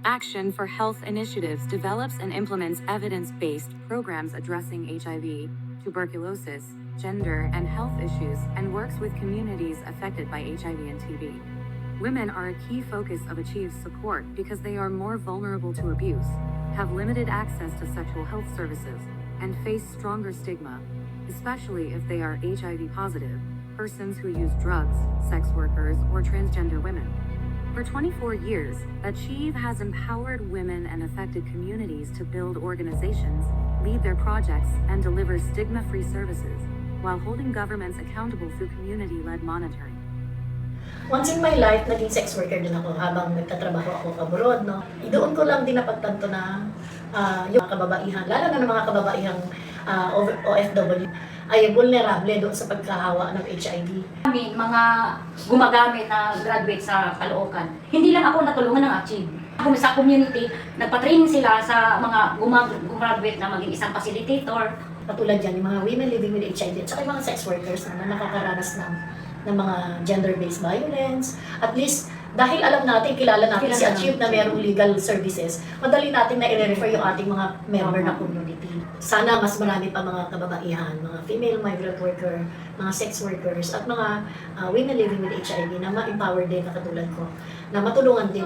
Action for Health Initiatives develops and implements evidence-based programs addressing HIV, tuberculosis, gender, and health issues, and works with communities affected by HIV and TB. Women are a key focus of Achieve's support because they are more vulnerable to abuse, have limited access to sexual health services, and face stronger stigma, especially if they are HIV positive, persons who use drugs, sex workers, or transgender women. For 24 years, Achieve has empowered women and affected communities to build organizations, lead their projects, and deliver stigma-free services, while holding governments accountable through community-led monitoring. Once in my life, naging sex worker din ako habang nagtatrabaho ako abroad, no? Doon ko lang din napagtanto na yung mga kababaihan, lalo na ng mga kababaihang OFW, ay vulnerable doon sa pagkahawa ng HIV. Kami, mga gumagamit na graduate sa Caloocan, hindi lang ako natulungan ng Achieve. Ako sa community, nagpa-training sila sa mga gumraduate na maging isang facilitator. Katulad yan, yung mga women living with HIV at saka yung mga sex workers na nakakaranas ng mga gender-based violence. At least, dahil alam natin, kilala natin si Achieve na mayroong legal services, madali natin na i-refer yung ating mga member na community. Sana mas marami pa mga kababaihan, mga female migrant worker, mga sex workers, at mga women living with HIV na ma-empower din na katulad ko, na matulungan din.